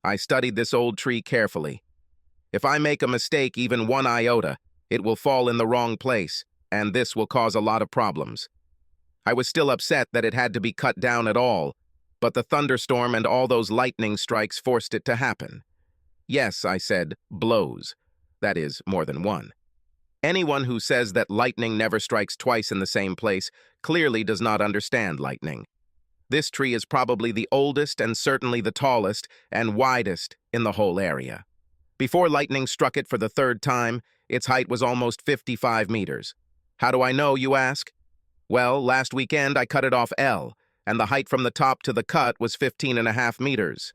I studied this old tree carefully. If I make a mistake even 1 iota, it will fall in the wrong place, and this will cause a lot of problems. I was still upset that it had to be cut down at all, but the thunderstorm and all those lightning strikes forced it to happen. Yes, I said, blows. That is, more than one. Anyone who says that lightning never strikes twice in the same place clearly does not understand lightning. This tree is probably the oldest and certainly the tallest and widest in the whole area. Before lightning struck it for the third time, its height was almost 55 meters. How do I know, you ask? Well, last weekend I cut it off L, and the height from the top to the cut was 15.5 meters.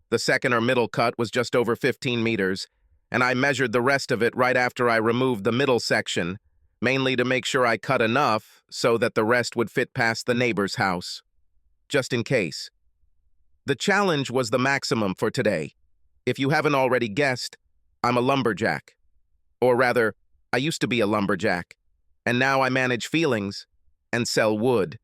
The second or middle cut was just over 15 meters, and I measured the rest of it right after I removed the middle section, mainly to make sure I cut enough so that the rest would fit past the neighbor's house. Just in case. The challenge was the maximum for today. If you haven't already guessed, I'm a lumberjack. Or rather, I used to be a lumberjack, and now I manage feelings and sell wood.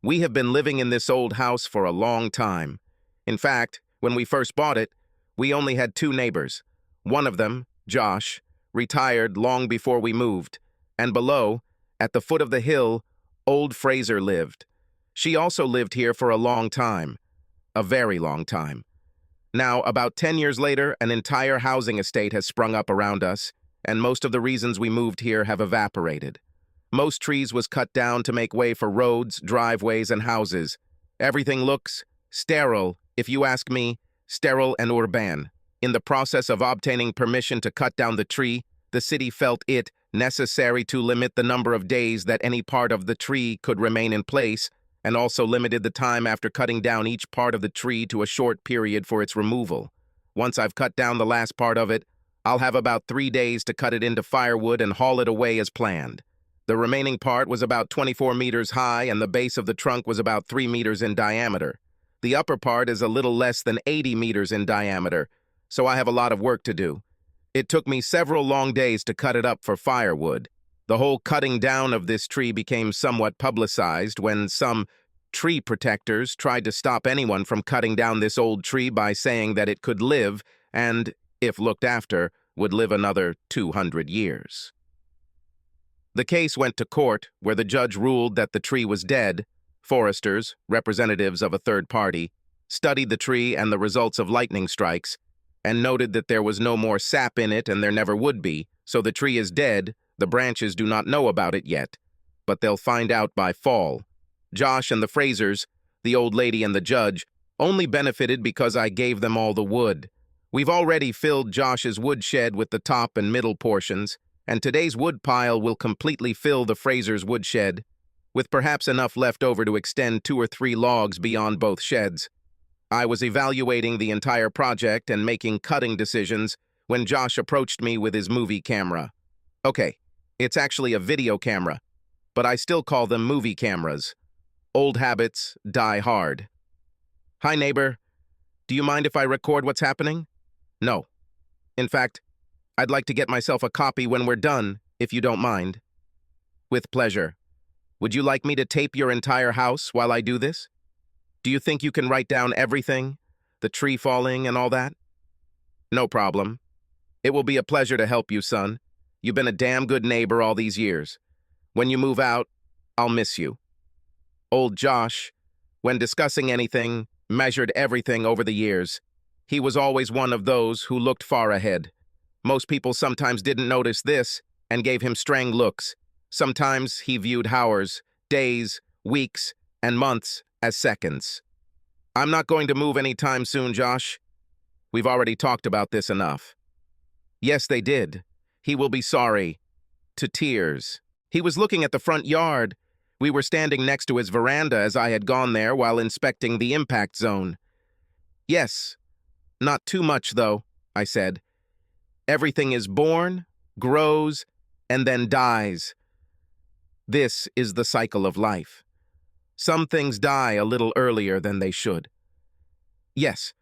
We have been living in this old house for a long time. In fact, when we first bought it, we only had 2 neighbors. One of them, Josh, retired long before we moved, and below, at the foot of the hill, old Fraser lived. She also lived here for a long time, a very long time. Now, about 10 years later, an entire housing estate has sprung up around us, and most of the reasons we moved here have evaporated. Most trees was cut down to make way for roads, driveways, and houses. Everything looks sterile, if you ask me, sterile and urban. In the process of obtaining permission to cut down the tree, the city felt it necessary to limit the number of days that any part of the tree could remain in place, and also limited the time after cutting down each part of the tree to a short period for its removal. Once I've cut down the last part of it, I'll have about 3 days to cut it into firewood and haul it away as planned. The remaining part was about 24 meters high, and the base of the trunk was about 3 meters in diameter. The upper part is a little less than 80 meters in diameter, so I have a lot of work to do. It took me several long days to cut it up for firewood. The whole cutting down of this tree became somewhat publicized when some tree protectors tried to stop anyone from cutting down this old tree by saying that it could live and, if looked after, would live another 200 years. The case went to court, where the judge ruled that the tree was dead. Foresters, representatives of a third party, studied the tree and the results of lightning strikes, and noted that there was no more sap in it and there never would be, so the tree is dead. The branches do not know about it yet, but they'll find out by fall. Josh and the Frasers, the old lady and the judge, only benefited because I gave them all the wood. We've already filled Josh's woodshed with the top and middle portions, and today's wood pile will completely fill the Frasers' woodshed, with perhaps enough left over to extend 2 or 3 logs beyond both sheds. I was evaluating the entire project and making cutting decisions when Josh approached me with his movie camera. Okay, it's actually a video camera, but I still call them movie cameras. Old habits die hard. Hi, neighbor. Do you mind if I record what's happening? No. In fact, I'd like to get myself a copy when we're done, if you don't mind. With pleasure. Would you like me to tape your entire house while I do this? Do you think you can write down everything? The tree falling and all that? No problem. It will be a pleasure to help you, son. You've been a damn good neighbor all these years. When you move out, I'll miss you. Old Josh, when discussing anything, measured everything over the years. He was always one of those who looked far ahead. Most people sometimes didn't notice this and gave him strange looks. Sometimes he viewed hours, days, weeks, and months as seconds. I'm not going to move anytime soon, Josh. We've already talked about this enough. Yes, they did. He will be sorry. To tears. He was looking at the front yard. We were standing next to his veranda as I had gone there while inspecting the impact zone. Yes. Not too much, though, I said. Everything is born, grows, and then dies. This is the cycle of life. Some things die a little earlier than they should. Yes,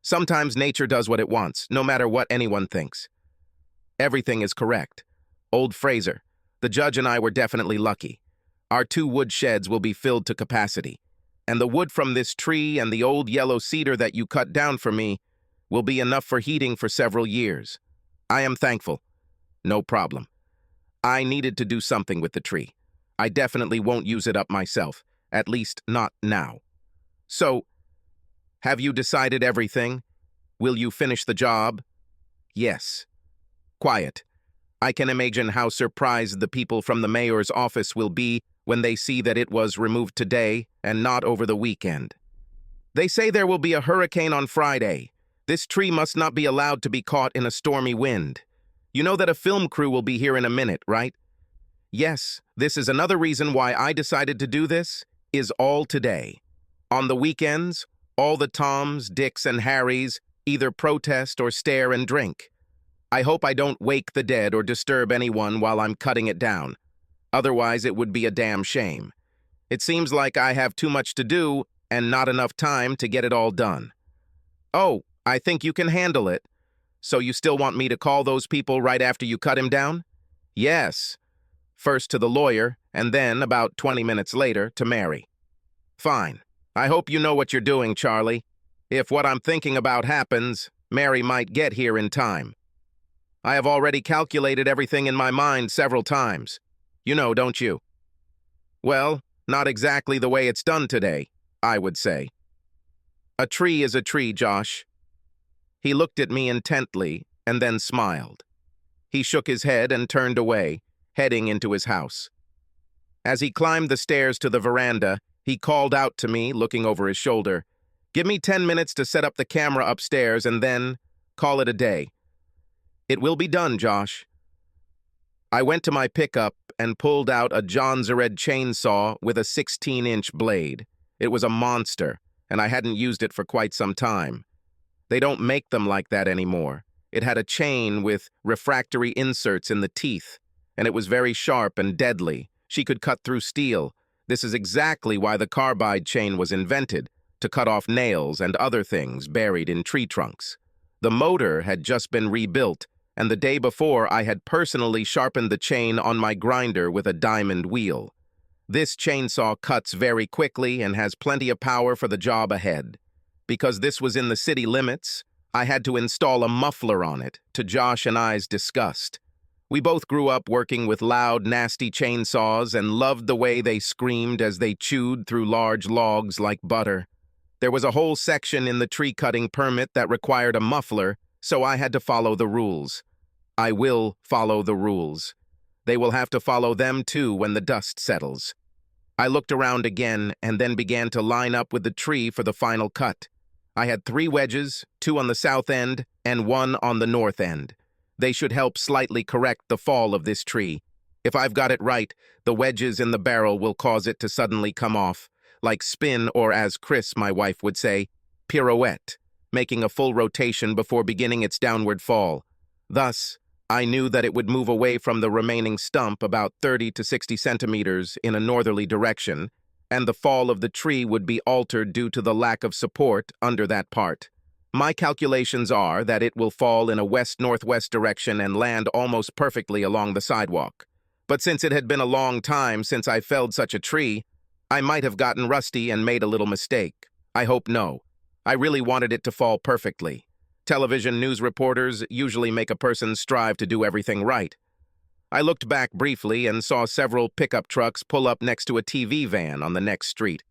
sometimes nature does what it wants, no matter what anyone thinks. Everything is correct. Old Fraser, the judge and I were definitely lucky. Our 2 wood sheds will be filled to capacity, and the wood from this tree and the old yellow cedar that you cut down for me will be enough for heating for several years. I am thankful. No problem. I needed to do something with the tree. I definitely won't use it up myself, at least not now. So, have you decided everything? Will you finish the job? Yes. Quiet. I can imagine how surprised the people from the mayor's office will be when they see that it was removed today and not over the weekend. They say there will be a hurricane on Friday. This tree must not be allowed to be caught in a stormy wind. You know that a film crew will be here in a minute, right? Yes, this is another reason why I decided to do this, is all today. On the weekends, all the Toms, Dicks, and Harrys either protest or stare and drink. I hope I don't wake the dead or disturb anyone while I'm cutting it down. Otherwise, it would be a damn shame. It seems like I have too much to do and not enough time to get it all done. Oh, I think you can handle it. So you still want me to call those people right after you cut him down? Yes. First to the lawyer, and then, about 20 minutes later, to Mary. Fine. I hope you know what you're doing, Charlie. If what I'm thinking about happens, Mary might get here in time. I have already calculated everything in my mind several times. You know, don't you? Well, not exactly the way it's done today, I would say. A tree is a tree, Josh. He looked at me intently and then smiled. He shook his head and turned away, heading into his house. As he climbed the stairs to the veranda, he called out to me, looking over his shoulder, "Give me 10 minutes to set up the camera upstairs and then call it a day." "It will be done, Josh." I went to my pickup and pulled out a John Zared chainsaw with a 16-inch blade. It was a monster, and I hadn't used it for quite some time. They don't make them like that anymore. It had a chain with refractory inserts in the teeth, and it was very sharp and deadly. She could cut through steel. This is exactly why the carbide chain was invented, to cut off nails and other things buried in tree trunks. The motor had just been rebuilt, and the day before I had personally sharpened the chain on my grinder with a diamond wheel. This chainsaw cuts very quickly and has plenty of power for the job ahead. Because this was in the city limits, I had to install a muffler on it, to Josh and I's disgust. We both grew up working with loud, nasty chainsaws and loved the way they screamed as they chewed through large logs like butter. There was a whole section in the tree-cutting permit that required a muffler, so I had to follow the rules. I will follow the rules. They will have to follow them too when the dust settles. I looked around again and then began to line up with the tree for the final cut. I had 3 wedges, 2 on the south end and 1 on the north end. They should help slightly correct the fall of this tree. If I've got it right, the wedges in the barrel will cause it to suddenly come off, like spin, or as Chris, my wife, would say, pirouette, making a full rotation before beginning its downward fall. Thus, I knew that it would move away from the remaining stump about 30 to 60 centimeters in a northerly direction, and the fall of the tree would be altered due to the lack of support under that part. My calculations are that it will fall in a west-northwest direction and land almost perfectly along the sidewalk. But since it had been a long time since I felled such a tree, I might have gotten rusty and made a little mistake. I hope no. I really wanted it to fall perfectly. Television news reporters usually make a person strive to do everything right. I looked back briefly and saw several pickup trucks pull up next to a TV van on the next street.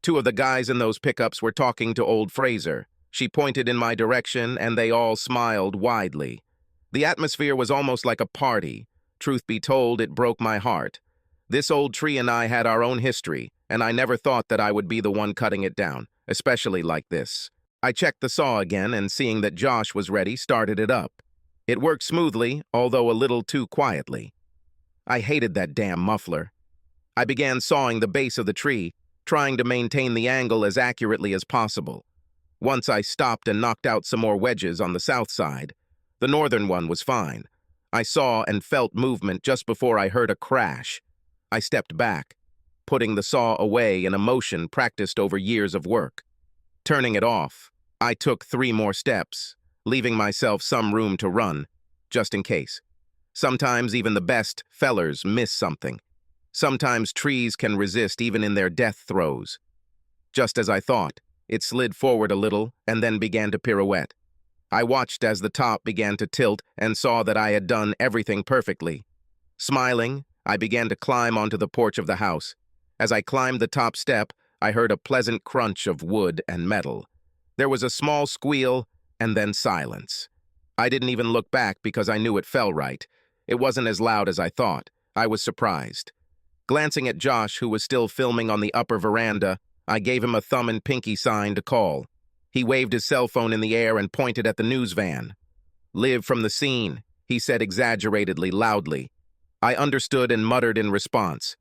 2 of the guys in those pickups were talking to old Fraser. She pointed in my direction, and they all smiled widely. The atmosphere was almost like a party. Truth be told, it broke my heart. This old tree and I had our own history, and I never thought that I would be the one cutting it down, especially like this. I checked the saw again, and seeing that Josh was ready, started it up. It worked smoothly, although a little too quietly. I hated that damn muffler. I began sawing the base of the tree, trying to maintain the angle as accurately as possible. Once I stopped and knocked out some more wedges on the south side. The northern one was fine. I saw and felt movement just before I heard a crash. I stepped back, putting the saw away in a motion practiced over years of work. Turning it off, I took 3 more steps, leaving myself some room to run, just in case. Sometimes even the best fellers miss something. Sometimes trees can resist even in their death throes. Just as I thought, it slid forward a little and then began to pirouette. I watched as the top began to tilt and saw that I had done everything perfectly. Smiling, I began to climb onto the porch of the house. As I climbed the top step, I heard a pleasant crunch of wood and metal. There was a small squeal, and then silence. I didn't even look back because I knew it fell right. It wasn't as loud as I thought. I was surprised. Glancing at Josh, who was still filming on the upper veranda, I gave him a thumb and pinky sign to call. He waved his cell phone in the air and pointed at the news van. "Live from the scene," he said exaggeratedly loudly. I understood and muttered in response.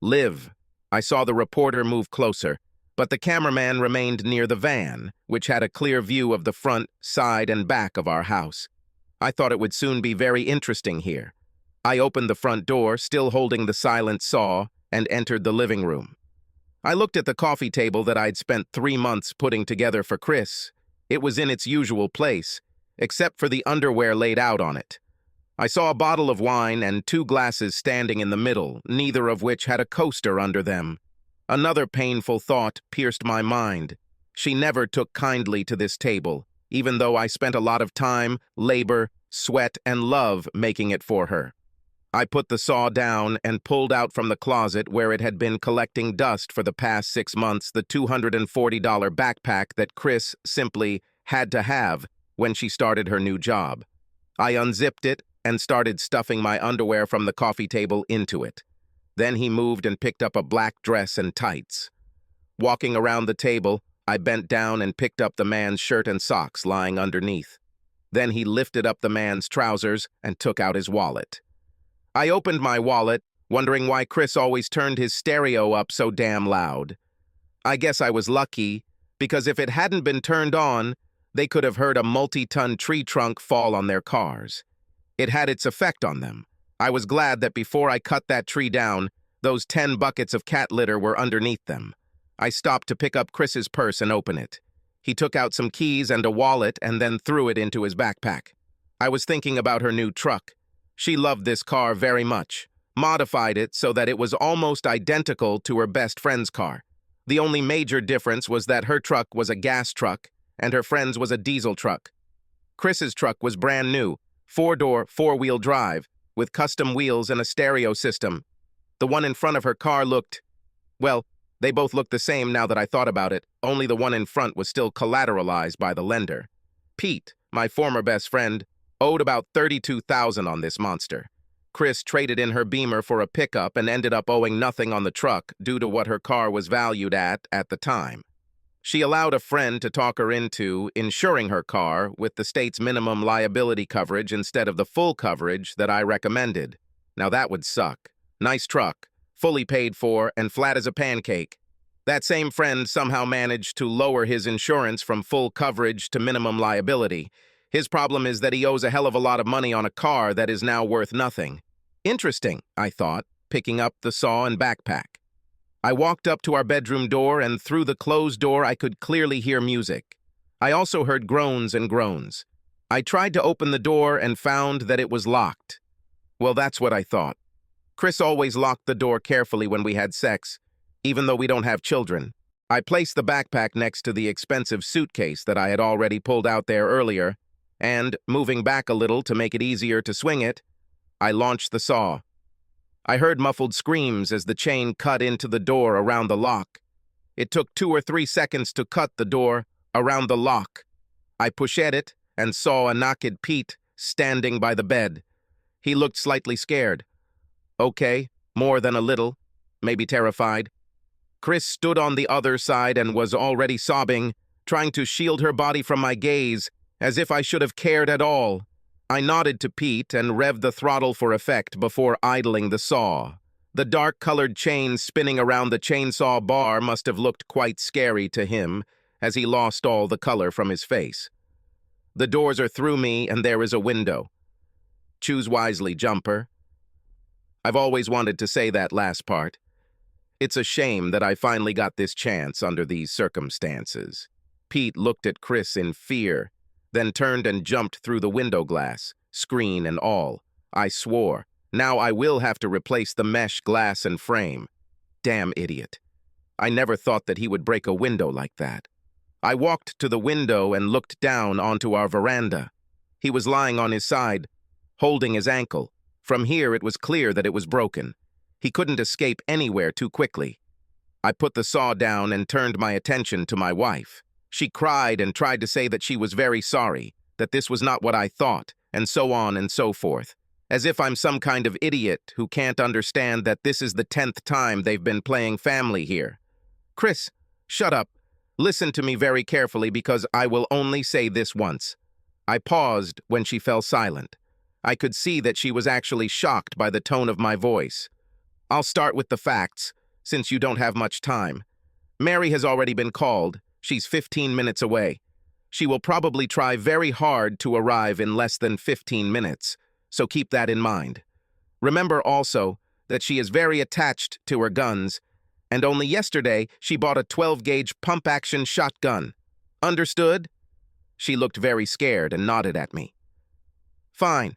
"Live." I saw the reporter move closer, but the cameraman remained near the van, which had a clear view of the front, side, and back of our house. I thought it would soon be very interesting here. I opened the front door, still holding the silent saw, and entered the living room. I looked at the coffee table that I'd spent 3 months putting together for Chris. It was in its usual place, except for the underwear laid out on it. I saw a bottle of wine and 2 glasses standing in the middle, neither of which had a coaster under them. Another painful thought pierced my mind. She never took kindly to this table, even though I spent a lot of time, labor, sweat, and love making it for her. I put the saw down and pulled out from the closet where it had been collecting dust for the past 6 months the $240 backpack that Chris simply had to have when she started her new job. I unzipped it and started stuffing my underwear from the coffee table into it. Then he moved and picked up a black dress and tights. Walking around the table, I bent down and picked up the man's shirt and socks lying underneath. Then he lifted up the man's trousers and took out his wallet. I opened my wallet, wondering why Chris always turned his stereo up so damn loud. I guess I was lucky, because if it hadn't been turned on, they could have heard a multi-ton tree trunk fall on their cars. It had its effect on them. I was glad that before I cut that tree down, those 10 buckets of cat litter were underneath them. I stopped to pick up Chris's purse and open it. He took out some keys and a wallet and then threw it into his backpack. I was thinking about her new truck. She loved this car very much, modified it so that it was almost identical to her best friend's car. The only major difference was that her truck was a gas truck and her friend's was a diesel truck. Chris's truck was brand new, 4-door, 4-wheel drive, with custom wheels and a stereo system. The one in front of her car looked, well, they both looked the same now that I thought about it, only the one in front was still collateralized by the lender. Pete, my former best friend, owed about $32,000 on this monster. Chris traded in her Beamer for a pickup and ended up owing nothing on the truck due to what her car was valued at the time. She allowed a friend to talk her into insuring her car with the state's minimum liability coverage instead of the full coverage that I recommended. Now that would suck. Nice truck, fully paid for, and flat as a pancake. That same friend somehow managed to lower his insurance from full coverage to minimum liability. His problem is that he owes a hell of a lot of money on a car that is now worth nothing. Interesting, I thought, picking up the saw and backpack. I walked up to our bedroom door, and through the closed door I could clearly hear music. I also heard groans and groans. I tried to open the door and found that it was locked. Well, that's what I thought. Chris always locked the door carefully when we had sex, even though we don't have children. I placed the backpack next to the expensive suitcase that I had already pulled out there earlier, and, moving back a little to make it easier to swing it, I launched the saw. I heard muffled screams as the chain cut into the door around the lock. It took 2 or 3 seconds to cut the door around the lock. I pushed it and saw a naked Pete standing by the bed. He looked slightly scared. Okay, more than a little, maybe terrified. Chris stood on the other side and was already sobbing, trying to shield her body from my gaze, as if I should have cared at all. I nodded to Pete and revved the throttle for effect before idling the saw. The dark-colored chain spinning around the chainsaw bar must have looked quite scary to him, as he lost all the color from his face. The doors are through me, and there is a window. Choose wisely, jumper. I've always wanted to say that last part. It's a shame that I finally got this chance under these circumstances. Pete looked at Chris in fear, then turned and jumped through the window glass, screen and all. I swore. Now I will have to replace the mesh glass and frame. Damn idiot. I never thought that he would break a window like that. I walked to the window and looked down onto our veranda. He was lying on his side, holding his ankle. From here, it was clear that it was broken. He couldn't escape anywhere too quickly. I put the saw down and turned my attention to my wife. She cried and tried to say that she was very sorry, that this was not what I thought, and so on and so forth. As if I'm some kind of idiot who can't understand that this is the 10th time they've been playing family here. Chris, shut up. Listen to me very carefully because I will only say this once. I paused when she fell silent. I could see that she was actually shocked by the tone of my voice. I'll start with the facts, since you don't have much time. Mary has already been called. She's 15 minutes away. She will probably try very hard to arrive in less than 15 minutes, so keep that in mind. Remember also that she is very attached to her guns, and only yesterday she bought a 12-gauge pump-action shotgun. Understood? She looked very scared and nodded at me. Fine.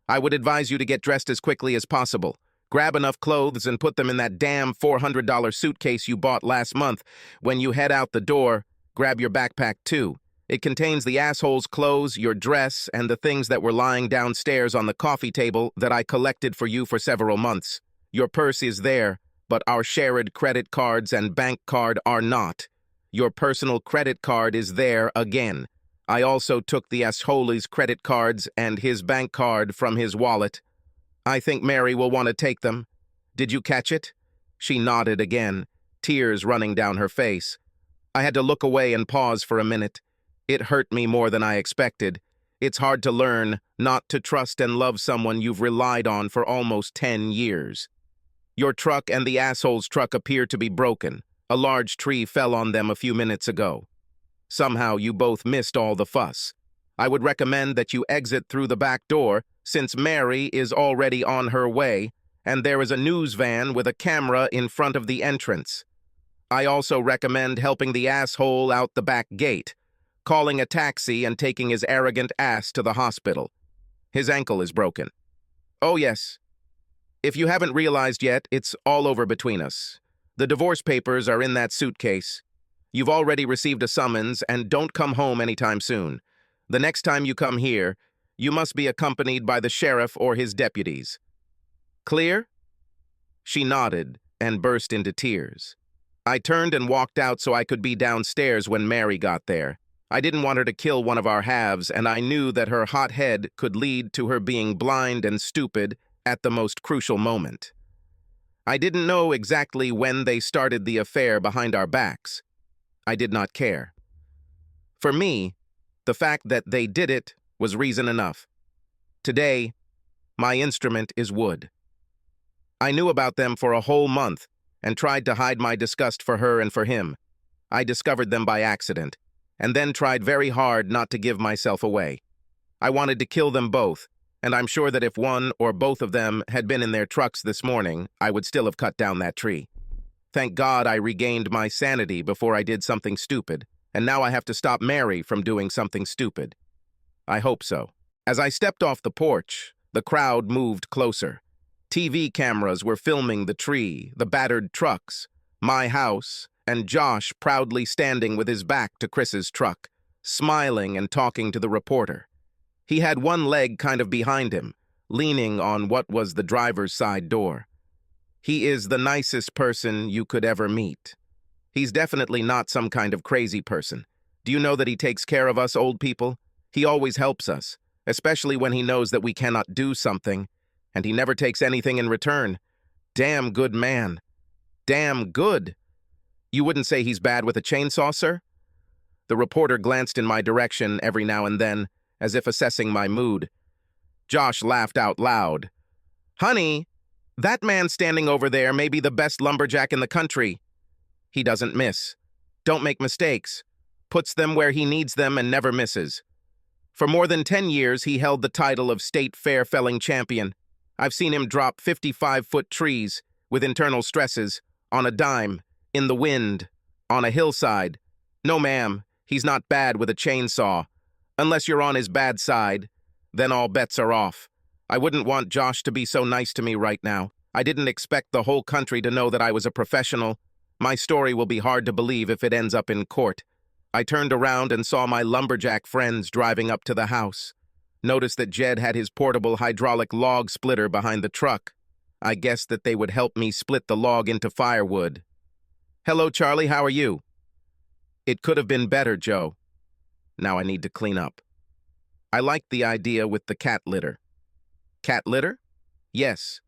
I would advise you to get dressed as quickly as possible. Grab enough clothes and put them in that damn $400 suitcase you bought last month. When you head out the door, grab your backpack too. It contains the asshole's clothes, your dress, and the things that were lying downstairs on the coffee table that I collected for you for several months. Your purse is there, but our shared credit cards and bank card are not. Your personal credit card is there again. I also took the asshole's credit cards and his bank card from his wallet. I think Mary will want to take them. Did you catch it? She nodded again, tears running down her face. I had to look away and pause for a minute. It hurt me more than I expected. It's hard to learn not to trust and love someone you've relied on for almost 10 years. Your truck and the asshole's truck appear to be broken. A large tree fell on them a few minutes ago. Somehow you both missed all the fuss. I would recommend that you exit through the back door, since Mary is already on her way, and there is a news van with a camera in front of the entrance. I also recommend helping the asshole out the back gate, calling a taxi and taking his arrogant ass to the hospital. His ankle is broken. Oh yes. If you haven't realized yet, it's all over between us. The divorce papers are in that suitcase. You've already received a summons, and don't come home anytime soon. The next time you come here, you must be accompanied by the sheriff or his deputies. Clear? She nodded and burst into tears. I turned and walked out so I could be downstairs when Mary got there. I didn't want her to kill one of our halves, and I knew that her hot head could lead to her being blind and stupid at the most crucial moment. I didn't know exactly when they started the affair behind our backs. I did not care. For me, the fact that they did it was reason enough. Today, my instrument is wood. I knew about them for a whole month and tried to hide my disgust for her and for him. I discovered them by accident, and then tried very hard not to give myself away. I wanted to kill them both, and I'm sure that if one or both of them had been in their trucks this morning, I would still have cut down that tree. Thank God I regained my sanity before I did something stupid, and now I have to stop Mary from doing something stupid. I hope so. As I stepped off the porch, the crowd moved closer. TV cameras were filming the tree, the battered trucks, my house, and Josh proudly standing with his back to Chris's truck, smiling and talking to the reporter. He had one leg kind of behind him, leaning on what was the driver's side door. He is the nicest person you could ever meet. He's definitely not some kind of crazy person. Do you know that he takes care of us old people? He always helps us, especially when he knows that we cannot do something, and he never takes anything in return. Damn good man. Damn good. You wouldn't say he's bad with a chainsaw, sir? The reporter glanced in my direction every now and then, as if assessing my mood. Josh laughed out loud. Honey, that man standing over there may be the best lumberjack in the country. He doesn't miss. Don't make mistakes. Puts them where he needs them and never misses. For more than 10 years, he held the title of state fair felling champion. I've seen him drop 55-foot trees with internal stresses, on a dime, in the wind, on a hillside. No, ma'am, he's not bad with a chainsaw. Unless you're on his bad side, then all bets are off. I wouldn't want Josh to be so nice to me right now. I didn't expect the whole country to know that I was a professional. My story will be hard to believe if it ends up in court. I turned around and saw my lumberjack friends driving up to the house. Noticed that Jed had his portable hydraulic log splitter behind the truck. I guessed that they would help me split the log into firewood. "Hello, Charlie, how are you?" "It could have been better, Joe. Now I need to clean up." I liked the idea with the cat litter. "Cat litter?" "Yes.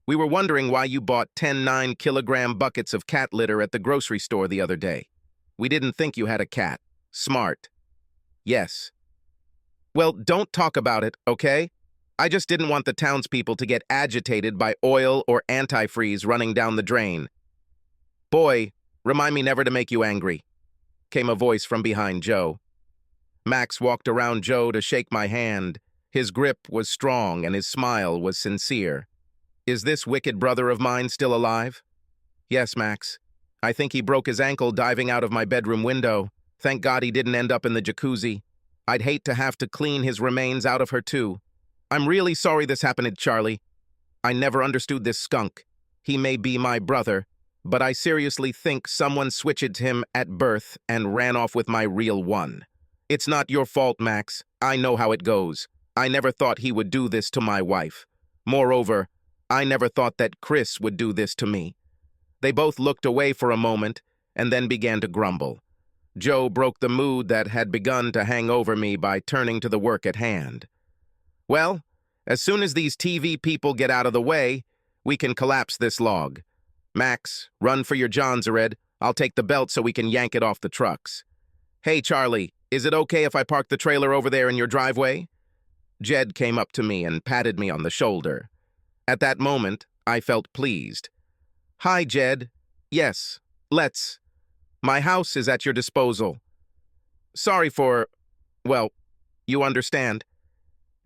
We were wondering why you bought 10 9-kilogram buckets of cat litter at the grocery store the other day. We didn't think you had a cat. Smart." "Yes." "Well, don't talk about it, okay? I just didn't want the townspeople to get agitated by oil or antifreeze running down the drain." "Boy, remind me never to make you angry," came a voice from behind Joe. Max walked around Joe to shake my hand. His grip was strong and his smile was sincere. "Is this wicked brother of mine still alive?" "Yes, Max. I think he broke his ankle diving out of my bedroom window. Thank God he didn't end up in the jacuzzi. I'd hate to have to clean his remains out of her too. I'm really sorry this happened, Charlie. I never understood this skunk. He may be my brother, but I seriously think someone switched him at birth and ran off with my real one. It's not your fault, Max. I know how it goes. I never thought he would do this to my wife. Moreover, I never thought that Chris would do this to me." They both looked away for a moment and then began to grumble. Joe broke the mood that had begun to hang over me by turning to the work at hand. "Well, as soon as these TV people get out of the way, we can collapse this log. Max, run for your Johnsared. I'll take the belt so we can yank it off the trucks. Hey, Charlie, is it okay if I park the trailer over there in your driveway?" Jed came up to me and patted me on the shoulder. At that moment, I felt pleased. "Hi, Jed. Yes, let's. My house is at your disposal. Sorry for, well, you understand.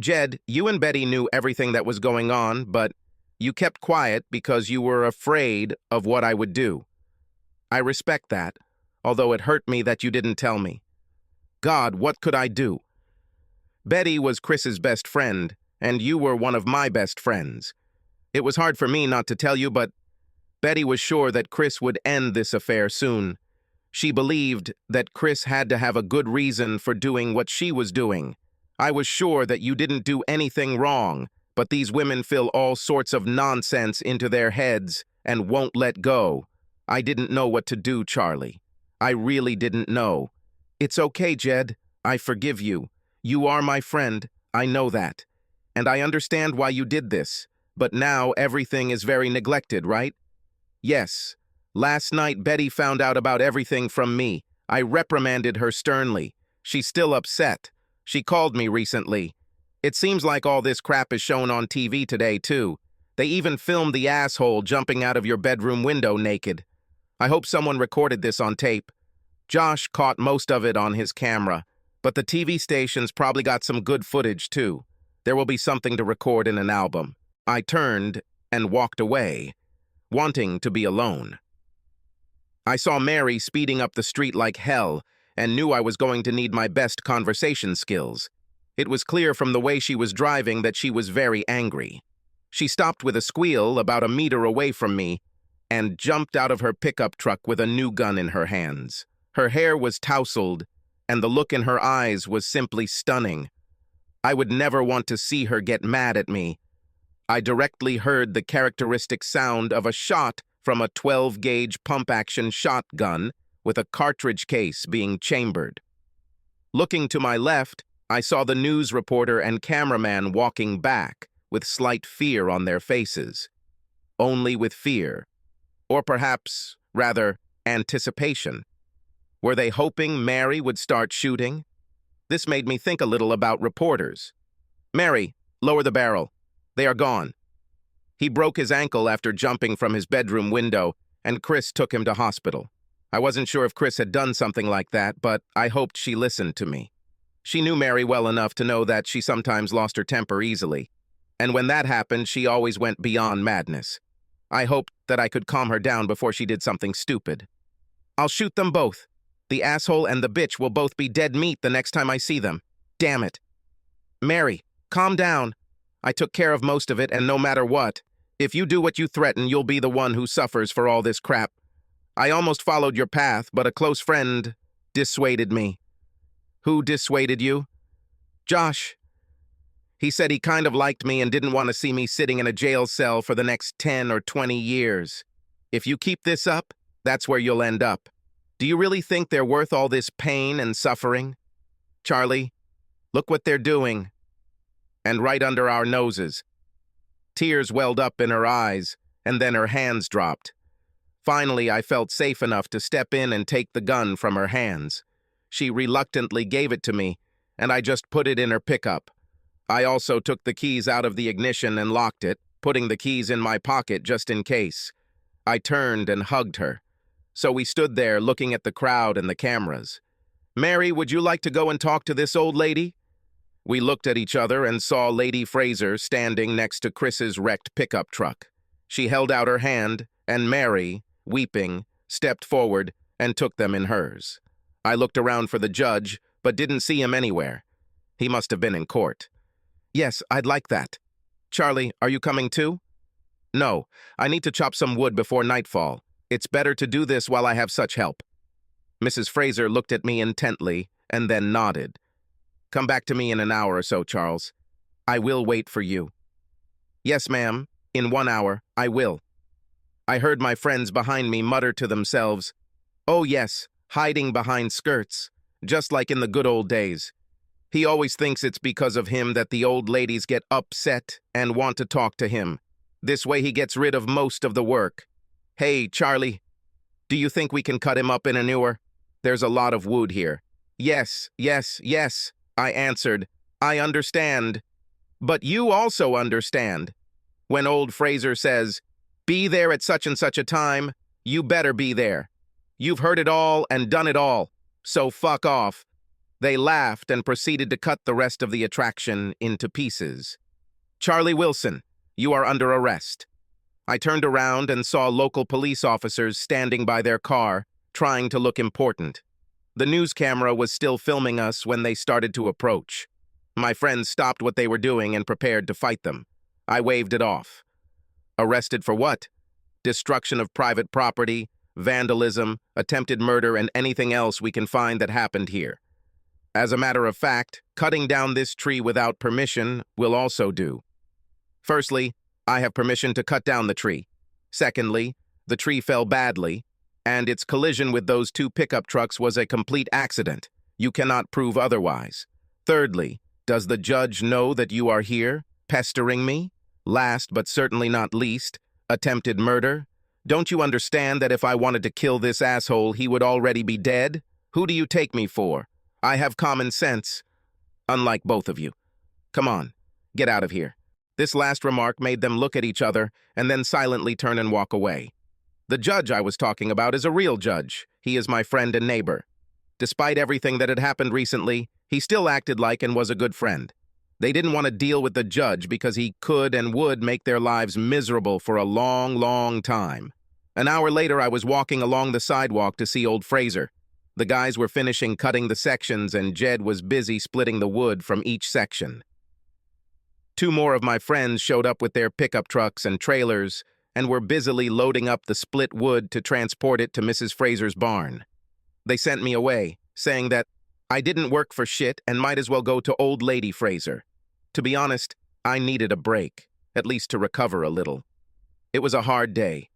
Jed, you and Betty knew everything that was going on, but you kept quiet because you were afraid of what I would do. I respect that, although it hurt me that you didn't tell me. God, what could I do? Betty was Chris's best friend, and you were one of my best friends. It was hard for me not to tell you, but Betty was sure that Chris would end this affair soon. She believed that Chris had to have a good reason for doing what she was doing. I was sure that you didn't do anything wrong, but these women fill all sorts of nonsense into their heads and won't let go. I didn't know what to do, Charlie. I really didn't know. It's okay, Jed. I forgive you. You are my friend. I know that. And I understand why you did this. But now everything is very neglected, right? Yes. Last night, Betty found out about everything from me. I reprimanded her sternly. She's still upset. She called me recently. It seems like all this crap is shown on TV today, too. They even filmed the asshole jumping out of your bedroom window naked. I hope someone recorded this on tape. Josh caught most of it on his camera, but the TV stations probably got some good footage, too. There will be something to record in an album. I turned and walked away, wanting to be alone. I saw Mary speeding up the street like hell and knew I was going to need my best conversation skills. It was clear from the way she was driving that she was very angry. She stopped with a squeal about a meter away from me and jumped out of her pickup truck with a new gun in her hands. Her hair was tousled, and the look in her eyes was simply stunning. I would never want to see her get mad at me. I directly heard the characteristic sound of a shot from a 12-gauge pump-action shotgun with a cartridge case being chambered. Looking to my left, I saw the news reporter and cameraman walking back with slight fear on their faces. Only with fear. Or perhaps, rather, anticipation. Were they hoping Mary would start shooting? This made me think a little about reporters. Mary, lower the barrel. They are gone. He broke his ankle after jumping from his bedroom window, and Chris took him to hospital. I wasn't sure if Chris had done something like that, but I hoped she listened to me. She knew Mary well enough to know that she sometimes lost her temper easily. And when that happened, she always went beyond madness. I hoped that I could calm her down before she did something stupid. I'll shoot them both. The asshole and the bitch will both be dead meat the next time I see them. Damn it. Mary, calm down. I took care of most of it, and no matter what, if you do what you threaten, you'll be the one who suffers for all this crap. I almost followed your path, but a close friend Dissuaded me. Who dissuaded you? Josh. He said he kind of liked me and didn't want to see me sitting in a jail cell for the next 10 or 20 years. If you keep this up, that's where you'll end up. Do you really think they're worth all this pain and suffering? Charlie, look what they're doing. And right under our noses. Tears welled up in her eyes, and then her hands dropped. Finally, I felt safe enough to step in and take the gun from her hands. She reluctantly gave it to me, and I just put it in her pickup. I also took the keys out of the ignition and locked it, putting the keys in my pocket just in case. I turned and hugged her. So we stood there looking at the crowd and the cameras. Mary, would you like to go and talk to this old lady? We looked at each other and saw Lady Fraser standing next to Chris's wrecked pickup truck. She held out her hand, and Mary, weeping, stepped forward and took them in hers. I looked around for the judge, but didn't see him anywhere. He must have been in court. Yes, I'd like that. Charlie, are you coming too? No, I need to chop some wood before nightfall. It's better to do this while I have such help. Mrs. Fraser looked at me intently and then nodded. Come back to me in an hour or so, Charles. I will wait for you. Yes, ma'am. In 1 hour, I will. I heard my friends behind me mutter to themselves, oh yes, hiding behind skirts, just like in the good old days. He always thinks it's because of him that the old ladies get upset and want to talk to him. This way he gets rid of most of the work. Hey, Charlie, do you think we can cut him up in an hour? There's a lot of wood here. Yes, yes, yes, I answered. I understand. But you also understand. When old Fraser says, be there at such and such a time, you better be there. You've heard it all and done it all, so fuck off. They laughed and proceeded to cut the rest of the attraction into pieces. Charlie Wilson, you are under arrest. I turned around and saw local police officers standing by their car, trying to look important. The news camera was still filming us when they started to approach. My friends stopped what they were doing and prepared to fight them. I waved it off. Arrested for what? Destruction of private property, vandalism, attempted murder, and anything else we can find that happened here. As a matter of fact, cutting down this tree without permission will also do. Firstly, I have permission to cut down the tree. Secondly, the tree fell badly, and its collision with those two pickup trucks was a complete accident. You cannot prove otherwise. Thirdly, does the judge know that you are here, pestering me? Last, but certainly not least, attempted murder? Don't you understand that if I wanted to kill this asshole, he would already be dead? Who do you take me for? I have common sense. Unlike both of you. Come on, get out of here. This last remark made them look at each other and then silently turn and walk away. The judge I was talking about is a real judge. He is my friend and neighbor. Despite everything that had happened recently, he still acted like and was a good friend. They didn't want to deal with the judge because he could and would make their lives miserable for a long, long time. An hour later, I was walking along the sidewalk to see old Fraser. The guys were finishing cutting the sections and Jed was busy splitting the wood from each section. Two more of my friends showed up with their pickup trucks and trailers and were busily loading up the split wood to transport it to Mrs. Fraser's barn. They sent me away, saying that I didn't work for shit and might as well go to old lady Fraser. To be honest, I needed a break, at least to recover a little. It was a hard day.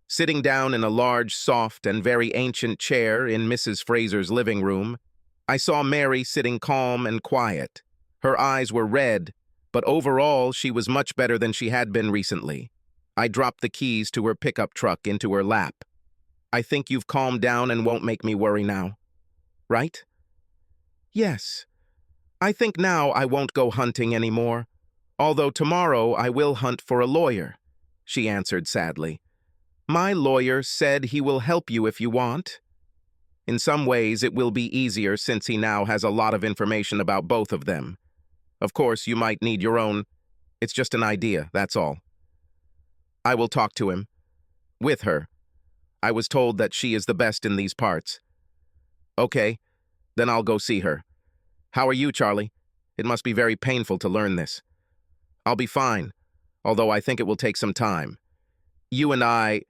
Sitting down in a large, soft, and very ancient chair in Mrs. Fraser's living room, I saw Mary sitting calm and quiet. Her eyes were red, but overall she was much better than she had been recently. I dropped the keys to her pickup truck into her lap. I think you've calmed down and won't make me worry now. Right? Yes. I think now I won't go hunting anymore, although tomorrow I will hunt for a lawyer, she answered sadly. My lawyer said he will help you if you want. In some ways, it will be easier since he now has a lot of information about both of them. Of course, you might need your own. It's just an idea, that's all. I will talk to him. With her. I was told that she is the best in these parts. Okay, then I'll go see her. How are you, Charlie? It must be very painful to learn this. I'll be fine, although I think it will take some time. You and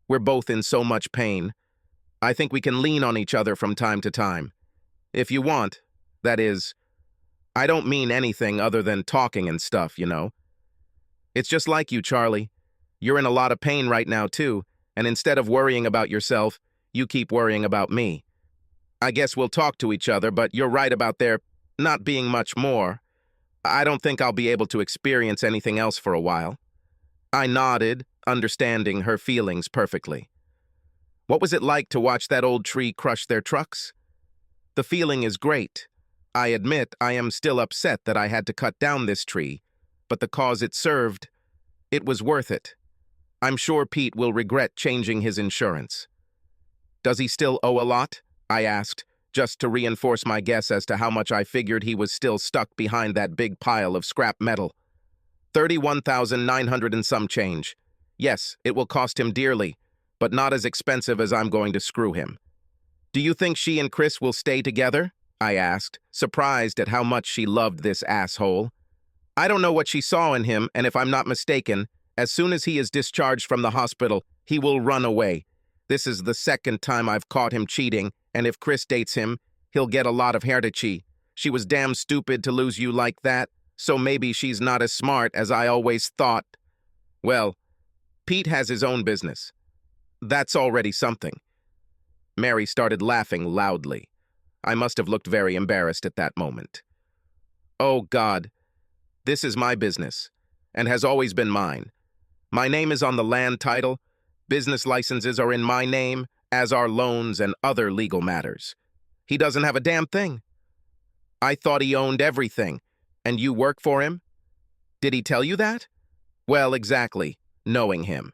we're both in so much pain. I think we can lean on each other from time to time. If you want. That is, I don't mean anything other than talking and stuff, you know. It's just like you, Charlie. You're in a lot of pain right now, too, and instead of worrying about yourself, you keep worrying about me. I guess we'll talk to each other, but you're right about there not being much more. I don't think I'll be able to experience anything else for a while. I nodded, understanding her feelings perfectly. What was it like to watch that old tree crush their trucks? The feeling is great. I admit I am still upset that I had to cut down this tree, but the cause it served, it was worth it. I'm sure Pete will regret changing his insurance. Does he still owe a lot? I asked, just to reinforce my guess as to how much I figured he was still stuck behind that big pile of scrap metal. 31,900 and some change. Yes, it will cost him dearly, but not as expensive as I'm going to screw him. Do you think she and Chris will stay together? I asked, surprised at how much she loved this asshole. I don't know what she saw in him, and if I'm not mistaken, as soon as he is discharged from the hospital, he will run away. This is the second time I've caught him cheating, and if Chris dates him, he'll get a lot of herdichi. She was damn stupid to lose you like that, so maybe she's not as smart as I always thought. Well, Pete has his own business. That's already something. Mary started laughing loudly. I must have looked very embarrassed at that moment. Oh, God. This is my business, and has always been mine. My name is on the land title, business licenses are in my name, as are loans and other legal matters. He doesn't have a damn thing. I thought he owned everything, and you work for him? Did he tell you that? Well, exactly, knowing him.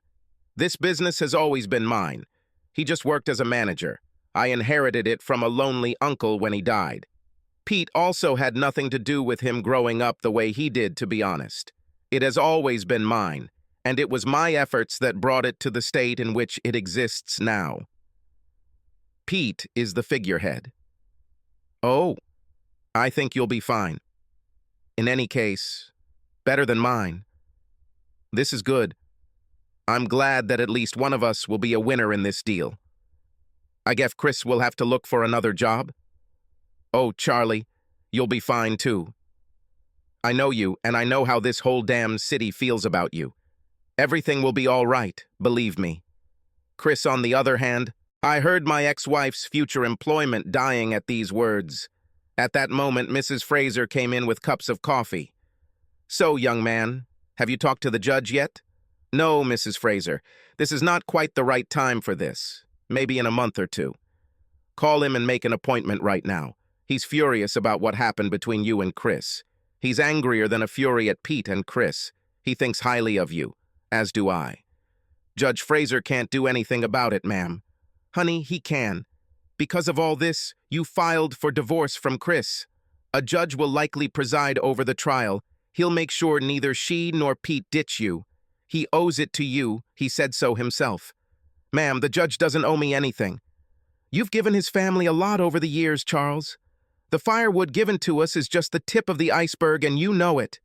This business has always been mine. He just worked as a manager. I inherited it from a lonely uncle when he died. Pete also had nothing to do with him growing up the way he did, to be honest. It has always been mine, and it was my efforts that brought it to the state in which it exists now. Pete is the figurehead. Oh, I think you'll be fine. In any case, better than mine. This is good. I'm glad that at least one of us will be a winner in this deal. I guess Chris will have to look for another job. Oh, Charlie, you'll be fine too. I know you, and I know how this whole damn city feels about you. Everything will be all right, believe me. Chris, on the other hand, I heard my ex-wife's future employment dying at these words. At that moment, Mrs. Fraser came in with cups of coffee. So, young man, have you talked to the judge yet? No, Mrs. Fraser, this is not quite the right time for this. Maybe in a month or two. Call him and make an appointment right now. He's furious about what happened between you and Chris. He's angrier than a fury at Pete and Chris. He thinks highly of you, as do I. Judge Fraser can't do anything about it, ma'am. Honey, he can. Because of all this, you filed for divorce from Chris. A judge will likely preside over the trial. He'll make sure neither she nor Pete ditch you. He owes it to you, he said so himself. Ma'am, the judge doesn't owe me anything. You've given his family a lot over the years, Charles. The firewood given to us is just the tip of the iceberg, and you know it.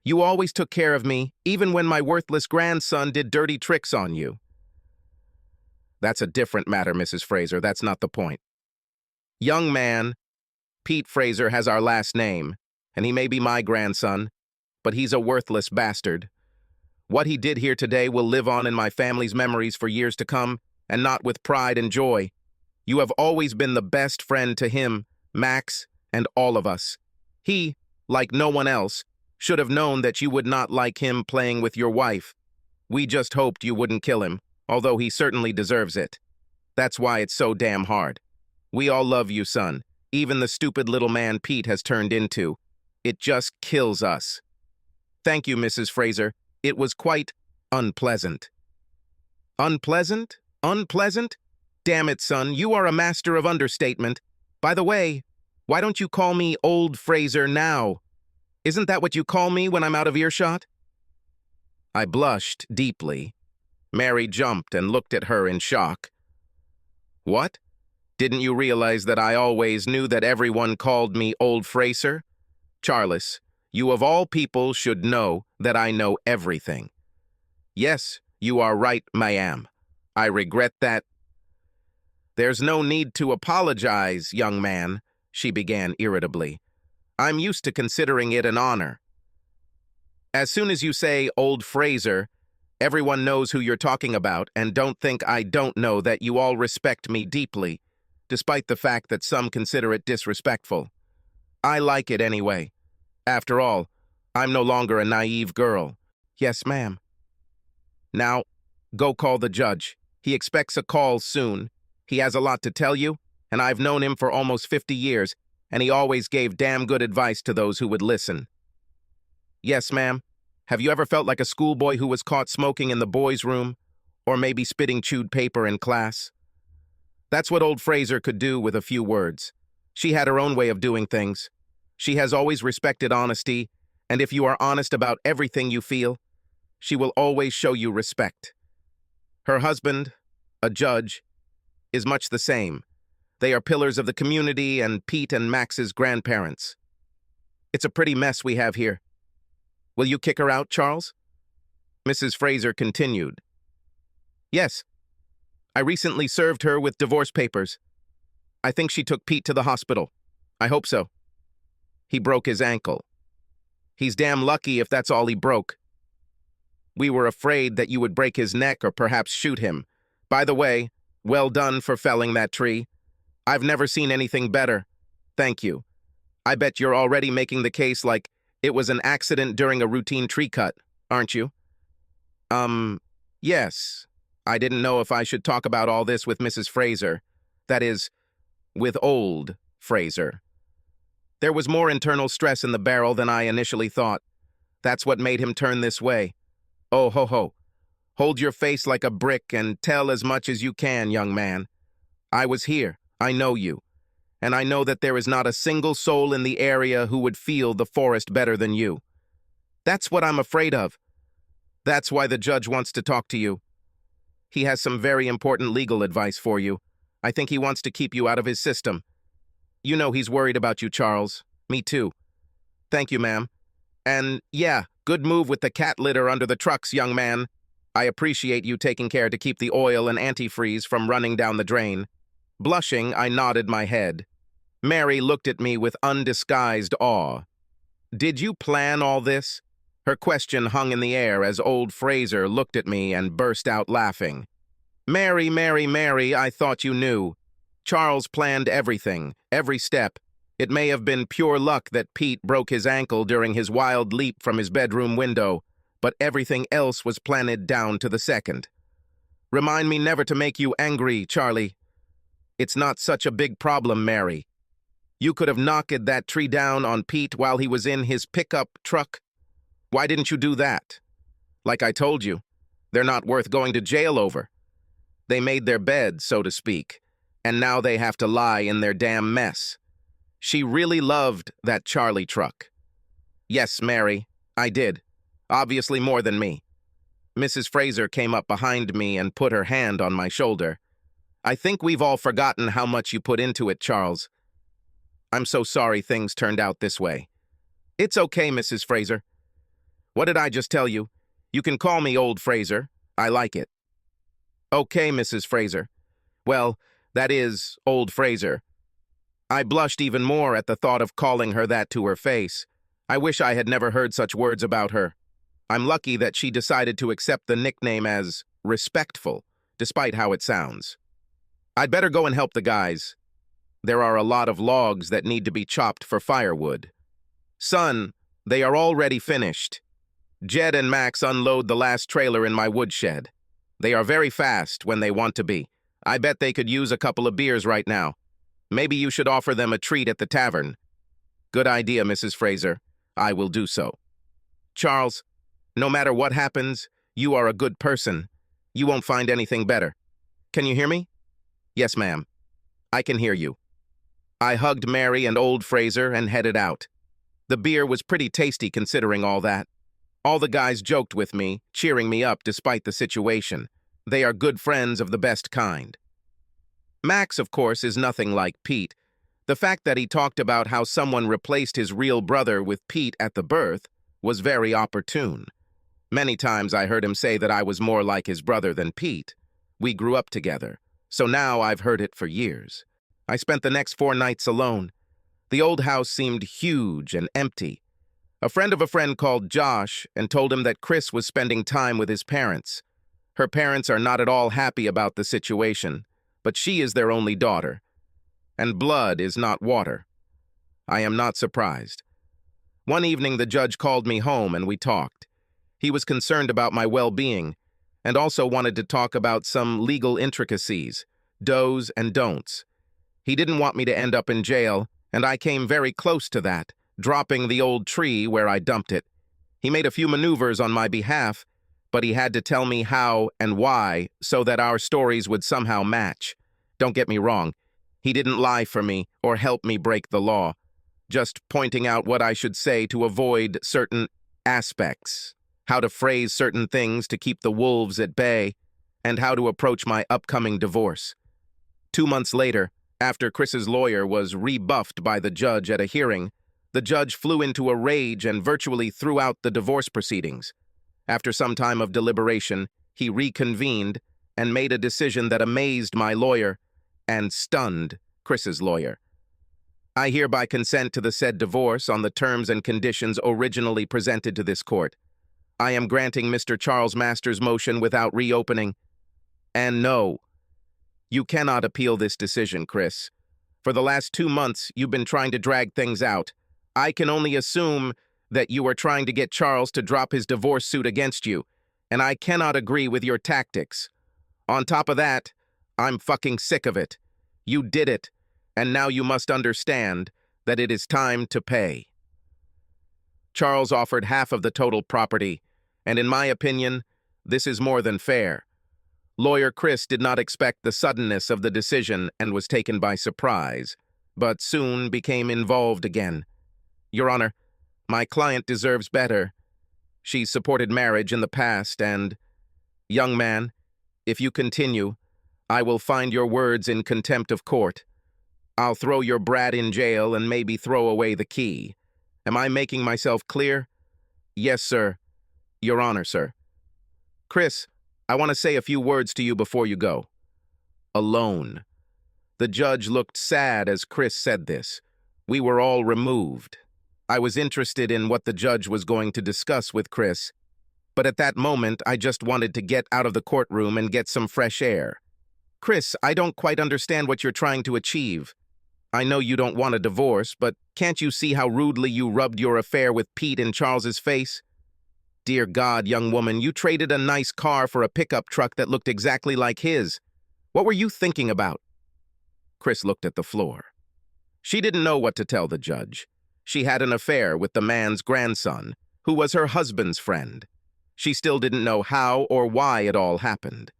You always took care of me, even when my worthless grandson did dirty tricks on you. That's a different matter, Mrs. Fraser. That's not the point. Young man, Pete Fraser has our last name, and he may be my grandson, but he's a worthless bastard. What he did here today will live on in my family's memories for years to come, and not with pride and joy. You have always been the best friend to him, Max, and all of us. He, like no one else, should have known that you would not like him playing with your wife. We just hoped you wouldn't kill him, although he certainly deserves it. That's why it's so damn hard. We all love you, son, even the stupid little man Pete has turned into. It just kills us. Thank you, Mrs. Fraser. It was quite unpleasant. Unpleasant? Unpleasant? Damn it, son, you are a master of understatement. By the way, why don't you call me Old Fraser now? Isn't that what you call me when I'm out of earshot? I blushed deeply. Mary jumped and looked at her in shock. What? Didn't you realize that I always knew that everyone called me Old Fraser? Charles, you of all people should know that I know everything. Yes, you are right, ma'am. I regret that. There's no need to apologize, young man. she began irritably. I'm used to considering it an honor. As soon as you say old Fraser, everyone knows who you're talking about, and don't think I don't know that you all respect me deeply, despite the fact that some consider it disrespectful. I like it anyway. After all, I'm no longer a naive girl. Yes, ma'am. Now, go call the judge. He expects a call soon. He has a lot to tell you, and I've known him for almost 50 years, and he always gave damn good advice to those who would listen. Yes, ma'am. Have you ever felt like a schoolboy who was caught smoking in the boys' room, or maybe spitting chewed paper in class? That's what old Fraser could do with a few words. She had her own way of doing things. She has always respected honesty, and if you are honest about everything you feel, she will always show you respect. Her husband, a judge, is much the same. They are pillars of the community and Pete and Max's grandparents. It's a pretty mess we have here. Will you kick her out, Charles? Mrs. Fraser continued. Yes. I recently served her with divorce papers. I think she took Pete to the hospital. I hope so. He broke his ankle. He's damn lucky if that's all he broke. We were afraid that you would break his neck or perhaps shoot him. By the way, well done for felling that tree. I've never seen anything better. Thank you. I bet you're already making the case like it was an accident during a routine tree cut, aren't you? Yes. I didn't know if I should talk about all this with Mrs. Fraser. That is, with old Fraser. There was more internal stress in the barrel than I initially thought. That's what made him turn this way. Oh, ho, ho. Hold your face like a brick and tell as much as you can, young man. I was here. I know you. And I know that there is not a single soul in the area who would feel the forest better than you. That's what I'm afraid of. That's why the judge wants to talk to you. He has some very important legal advice for you. I think he wants to keep you out of his system. You know he's worried about you, Charles. Me too. Thank you, ma'am. And yeah, good move with the cat litter under the trucks, young man. I appreciate you taking care to keep the oil and antifreeze from running down the drain. Blushing, I nodded my head. Mary looked at me with undisguised awe. Did you plan all this? Her question hung in the air as old Fraser looked at me and burst out laughing. Mary, Mary, Mary, I thought you knew. Charles planned everything, every step. It may have been pure luck that Pete broke his ankle during his wild leap from his bedroom window, but everything else was planned down to the second. Remind me never to make you angry, Charlie. It's not such a big problem, Mary. You could have knocked that tree down on Pete while he was in his pickup truck. Why didn't you do that? Like I told you, they're not worth going to jail over. They made their bed, so to speak, and now they have to lie in their damn mess. She really loved that Charlie truck. Yes, Mary, I did. Obviously more than me. Mrs. Fraser came up behind me and put her hand on my shoulder. I think we've all forgotten how much you put into it, Charles. I'm so sorry things turned out this way. It's okay, Mrs. Fraser. What did I just tell you? You can call me old Fraser. I like it. Okay, Mrs. Fraser. Well, that is, old Fraser. I blushed even more at the thought of calling her that to her face. I wish I had never heard such words about her. I'm lucky that she decided to accept the nickname as respectful, despite how it sounds. I'd better go and help the guys. There are a lot of logs that need to be chopped for firewood. Son, they are already finished. Jed and Max unload the last trailer in my woodshed. They are very fast when they want to be. I bet they could use a couple of beers right now. Maybe you should offer them a treat at the tavern. Good idea, Mrs. Fraser. I will do so. Charles, no matter what happens, you are a good person. You won't find anything better. Can you hear me? Yes, ma'am. I can hear you. I hugged Mary and old Fraser and headed out. The beer was pretty tasty considering all that. All the guys joked with me, cheering me up despite the situation. They are good friends of the best kind. Max, of course, is nothing like Pete. The fact that he talked about how someone replaced his real brother with Pete at the birth was very opportune. Many times I heard him say that I was more like his brother than Pete. We grew up together, so now I've heard it for years. I spent the next 4 nights alone. The old house seemed huge and empty. A friend of a friend called Josh and told him that Chris was spending time with his parents. Her parents are not at all happy about the situation, but she is their only daughter. And blood is not water. I am not surprised. One evening, the judge called me home and we talked. He was concerned about my well-being and also wanted to talk about some legal intricacies, do's and don'ts. He didn't want me to end up in jail, and I came very close to that, dropping the old tree where I dumped it. He made a few maneuvers on my behalf, but he had to tell me how and why so that our stories would somehow match. Don't get me wrong, he didn't lie for me or help me break the law, just pointing out what I should say to avoid certain aspects, how to phrase certain things to keep the wolves at bay, and how to approach my upcoming divorce. 2 months later, after Chris's lawyer was rebuffed by the judge at a hearing, the judge flew into a rage and virtually threw out the divorce proceedings. After some time of deliberation, he reconvened and made a decision that amazed my lawyer and stunned Chris's lawyer. I hereby consent to the said divorce on the terms and conditions originally presented to this court. I am granting Mr. Charles Masters' motion without reopening. And no, you cannot appeal this decision, Chris. For the last 2 months, you've been trying to drag things out. I can only assume that you are trying to get Charles to drop his divorce suit against you, and I cannot agree with your tactics. On top of that, I'm fucking sick of it. You did it, and now you must understand that it is time to pay. Charles offered half of the total property, and in my opinion, this is more than fair. Lawyer Chris did not expect the suddenness of the decision and was taken by surprise, but soon became involved again. Your Honor, my client deserves better. She's supported marriage in the past and, young man, if you continue, I will find your words in contempt of court. I'll throw your brat in jail and maybe throw away the key. Am I making myself clear? Yes, sir. Your Honor, sir. Chris, I want to say a few words to you before you go. Alone. The judge looked sad as Chris said this. We were all removed. I was interested in what the judge was going to discuss with Chris, but at that moment I just wanted to get out of the courtroom and get some fresh air. Chris, I don't quite understand what you're trying to achieve. I know you don't want a divorce, but can't you see how rudely you rubbed your affair with Pete in Charles's face? Dear God, young woman, you traded a nice car for a pickup truck that looked exactly like his. What were you thinking about? Chris looked at the floor. She didn't know what to tell the judge. She had an affair with the man's grandson, who was her husband's friend. She still didn't know how or why it all happened.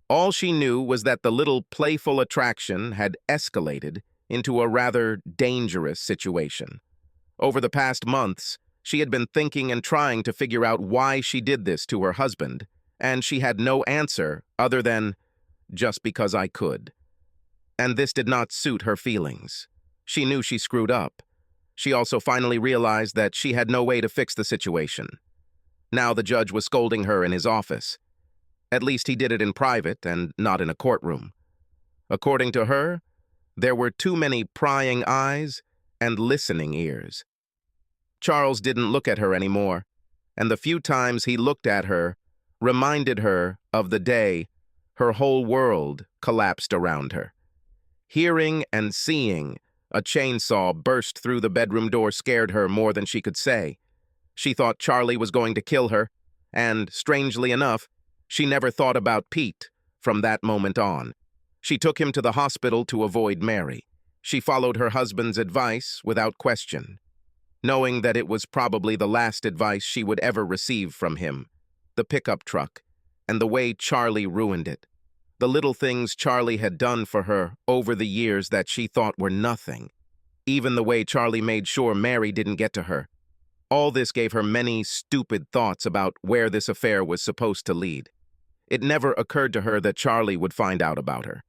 All she knew was that the little playful attraction had escalated into a rather dangerous situation. Over the past months, she had been thinking and trying to figure out why she did this to her husband, and she had no answer other than, just because I could. And this did not suit her feelings. She knew she screwed up. She also finally realized that she had no way to fix the situation. Now the judge was scolding her in his office. At least he did it in private and not in a courtroom. According to her, there were too many prying eyes and listening ears. Charles didn't look at her anymore, and the few times he looked at her reminded her of the day her whole world collapsed around her. Hearing and seeing a chainsaw burst through the bedroom door scared her more than she could say. She thought Charlie was going to kill her, and, strangely enough, she never thought about Pete from that moment on. She took him to the hospital to avoid Mary. She followed her husband's advice without question, knowing that it was probably the last advice she would ever receive from him. The pickup truck, and the way Charlie ruined it. The little things Charlie had done for her over the years that she thought were nothing. Even the way Charlie made sure Mary didn't get to her. All this gave her many stupid thoughts about where this affair was supposed to lead. It never occurred to her that Charlie would find out about her.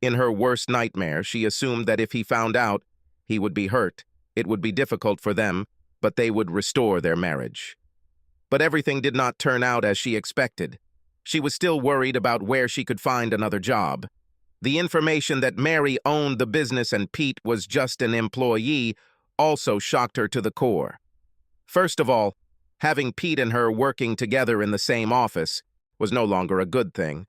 In her worst nightmare, she assumed that if he found out, he would be hurt. It would be difficult for them, but they would restore their marriage. But everything did not turn out as she expected. She was still worried about where she could find another job. The information that Mary owned the business and Pete was just an employee also shocked her to the core. First of all, having Pete and her working together in the same office was no longer a good thing.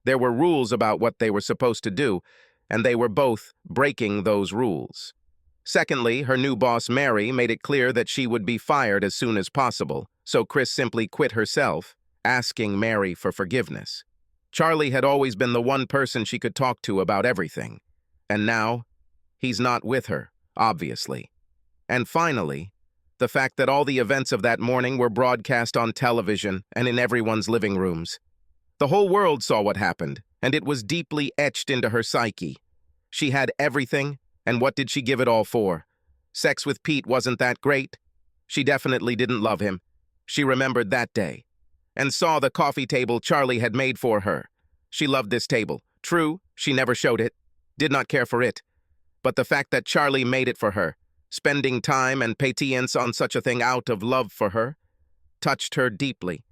There were rules about what they were supposed to do, and they were both breaking those rules. Secondly, her new boss, Mary, made it clear that she would be fired as soon as possible, so Chris simply quit herself, asking Mary for forgiveness. Charlie had always been the one person she could talk to about everything, and now he's not with her, obviously. And finally, the fact that all the events of that morning were broadcast on television and in everyone's living rooms. The whole world saw what happened, and it was deeply etched into her psyche. She had everything, and what did she give it all for? Sex with Pete wasn't that great. She definitely didn't love him. She remembered that day, and saw the coffee table Charlie had made for her. She loved this table. True, she never showed it, did not care for it. But the fact that Charlie made it for her, spending time and patience on such a thing out of love for her, touched her deeply.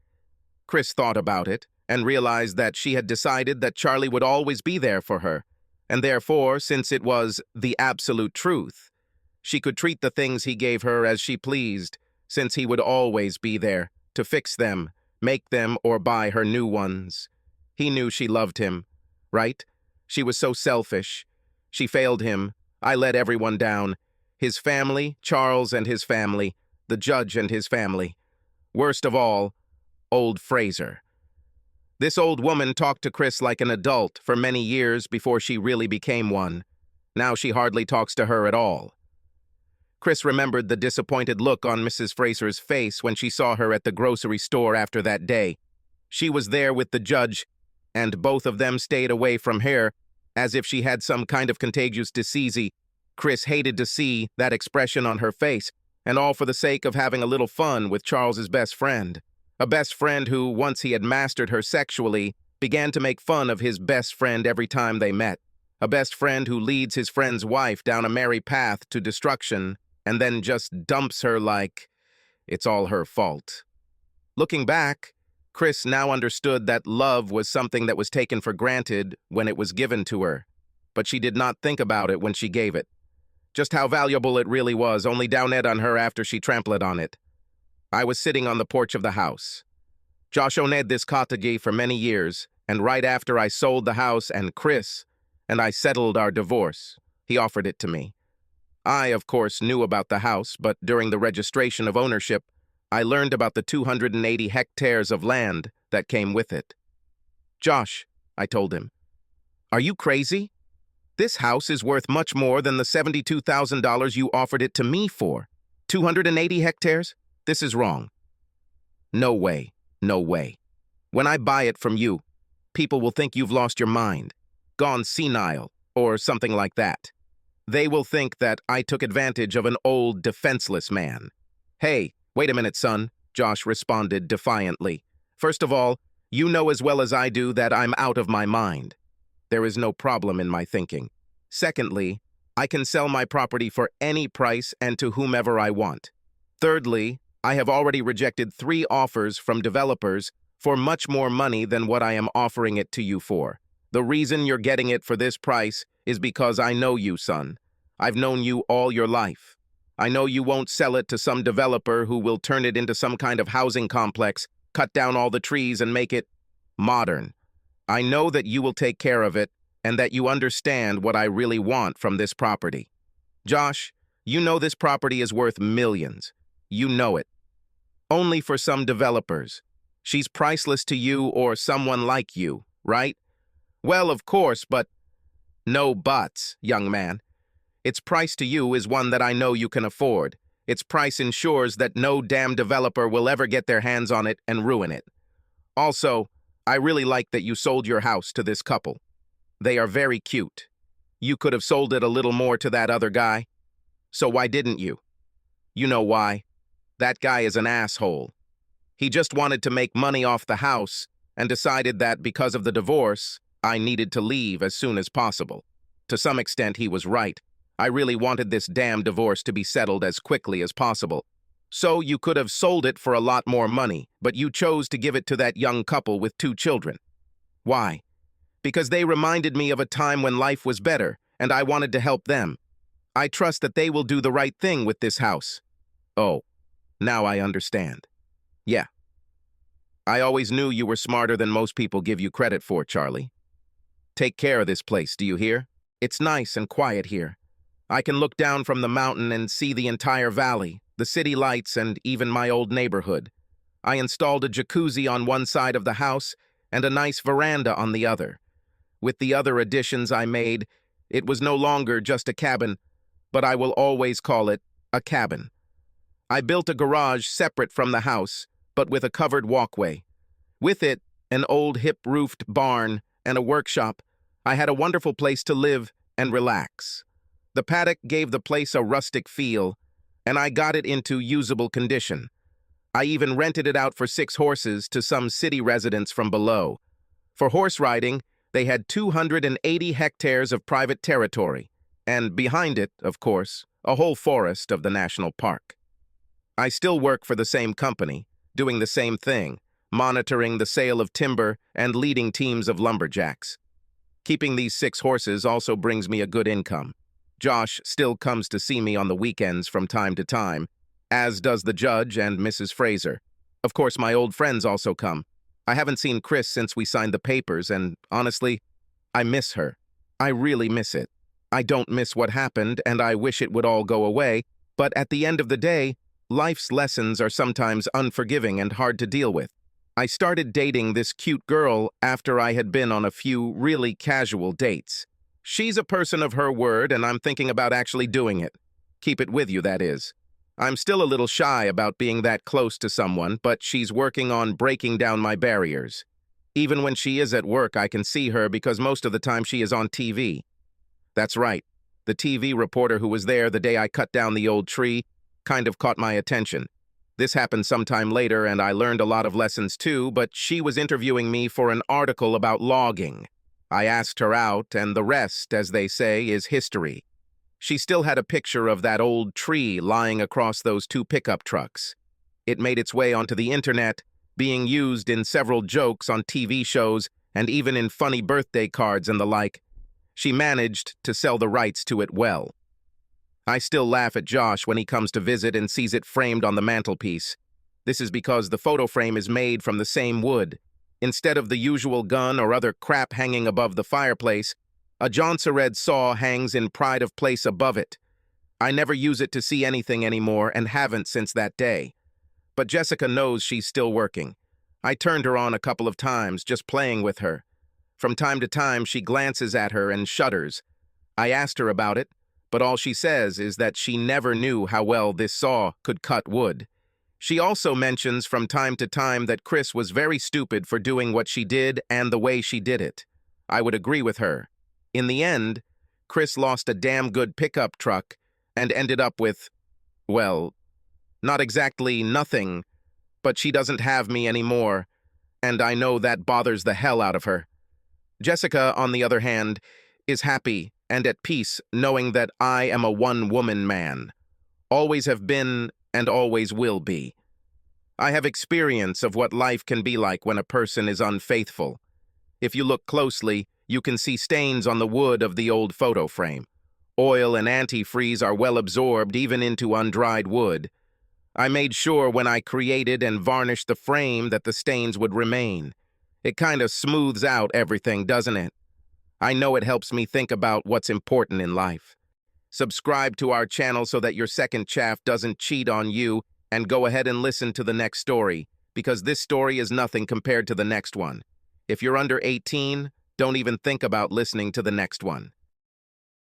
Chris thought about it and realized that she had decided that Charlie would always be there for her, and therefore, since it was the absolute truth, she could treat the things he gave her as she pleased, since he would always be there to fix them, make them, or buy her new ones. He knew she loved him, right? She was so selfish. She failed him. I let everyone down. His family, Charles and his family, the judge and his family. Worst of all, old Fraser. This old woman talked to Chris like an adult for many years before she really became one. Now she hardly talks to her at all. Chris remembered the disappointed look on Mrs. Fraser's face when she saw her at the grocery store after that day. She was there with the judge, and both of them stayed away from her, as if she had some kind of contagious disease. Chris hated to see that expression on her face, and all for the sake of having a little fun with Charles's best friend. A best friend who, once he had mastered her sexually, began to make fun of his best friend every time they met. A best friend who leads his friend's wife down a merry path to destruction, and then just dumps her like it's all her fault. Looking back, Chris now understood that love was something that was taken for granted when it was given to her, but she did not think about it when she gave it. Just how valuable it really was only dawned on her after she trampled on it. I was sitting on the porch of the house. Josh owned this cottage for many years, and right after I sold the house and Chris, and I settled our divorce, he offered it to me. I, of course, knew about the house, but during the registration of ownership, I learned about the 280 hectares of land that came with it. Josh, I told him, are you crazy? This house is worth much more than the $72,000 you offered it to me for. 280 hectares? This is wrong. No way, no way. When I buy it from you, people will think you've lost your mind, gone senile, or something like that. They will think that I took advantage of an old, defenseless man. Hey, wait a minute, son, Josh responded defiantly. First of all, you know as well as I do that I'm out of my mind. There is no problem in my thinking. Secondly, I can sell my property for any price and to whomever I want. Thirdly, I have already rejected 3 offers from developers for much more money than what I am offering it to you for. The reason you're getting it for this price is because I know you, son. I've known you all your life. I know you won't sell it to some developer who will turn it into some kind of housing complex, cut down all the trees and make it modern. I know that you will take care of it and that you understand what I really want from this property. Josh, you know this property is worth millions. You know it. Only for some developers. She's priceless to you or someone like you, right? Well, of course, but no buts, young man. Its price to you is one that I know you can afford. Its price ensures that no damn developer will ever get their hands on it and ruin it. Also, I really like that you sold your house to this couple. They are very cute. You could have sold it a little more to that other guy. So why didn't you? You know why. That guy is an asshole. He just wanted to make money off the house and decided that because of the divorce, I needed to leave as soon as possible. To some extent, he was right. I really wanted this damn divorce to be settled as quickly as possible. So you could have sold it for a lot more money, but you chose to give it to that young couple with 2 children. Why? Because they reminded me of a time when life was better, and I wanted to help them. I trust that they will do the right thing with this house. Oh, now I understand. Yeah. I always knew you were smarter than most people give you credit for, Charlie. Take care of this place, do you hear? It's nice and quiet here. I can look down from the mountain and see the entire valley, the city lights, and even my old neighborhood. I installed a jacuzzi on one side of the house and a nice veranda on the other. With the other additions I made, it was no longer just a cabin, but I will always call it a cabin. I built a garage separate from the house, but with a covered walkway. With it, an old hip-roofed barn and a workshop. I had a wonderful place to live and relax. The paddock gave the place a rustic feel, and I got it into usable condition. I even rented it out for 6 horses to some city residents from below. For horse riding, they had 280 hectares of private territory, and behind it, of course, a whole forest of the national park. I still work for the same company, doing the same thing, monitoring the sale of timber and leading teams of lumberjacks. Keeping these 6 horses also brings me a good income. Josh still comes to see me on the weekends from time to time, as does the judge and Mrs. Fraser. Of course, my old friends also come. I haven't seen Chris since we signed the papers, and honestly, I miss her. I really miss it. I don't miss what happened, and I wish it would all go away, but at the end of the day, life's lessons are sometimes unforgiving and hard to deal with. I started dating this cute girl after I had been on a few really casual dates. She's a person of her word, and I'm thinking about actually doing it. Keep it with you, that is. I'm still a little shy about being that close to someone, but she's working on breaking down my barriers. Even when she is at work, I can see her because most of the time she is on TV. That's right. The TV reporter who was there the day I cut down the old tree kind of caught my attention. This happened sometime later, and I learned a lot of lessons too, but she was interviewing me for an article about logging. I asked her out, and the rest, as they say, is history. She still had a picture of that old tree lying across those 2 pickup trucks. It made its way onto the internet, being used in several jokes on TV shows and even in funny birthday cards and the like. She managed to sell the rights to it well. I still laugh at Josh when he comes to visit and sees it framed on the mantelpiece. This is because the photo frame is made from the same wood. Instead of the usual gun or other crap hanging above the fireplace, a Jonsered saw hangs in pride of place above it. I never use it to see anything anymore and haven't since that day. But Jessica knows she's still working. I turned her on a couple of times, just playing with her. From time to time, she glances at her and shudders. I asked her about it, but all she says is that she never knew how well this saw could cut wood. She also mentions from time to time that Chris was very stupid for doing what she did and the way she did it. I would agree with her. In the end, Chris lost a damn good pickup truck and ended up with, well, not exactly nothing, but she doesn't have me anymore, and I know that bothers the hell out of her. Jessica, on the other hand, is happy and at peace knowing that I am a one-woman man. Always have been and always will be. I have experience of what life can be like when a person is unfaithful. If you look closely, you can see stains on the wood of the old photo frame. Oil and antifreeze are well absorbed even into undried wood. I made sure when I created and varnished the frame that the stains would remain. It kind of smooths out everything, doesn't it? I know it helps me think about what's important in life. Subscribe to our channel so that your second chaff doesn't cheat on you, and go ahead and listen to the next story, because this story is nothing compared to the next one. If you're under 18, don't even think about listening to the next one.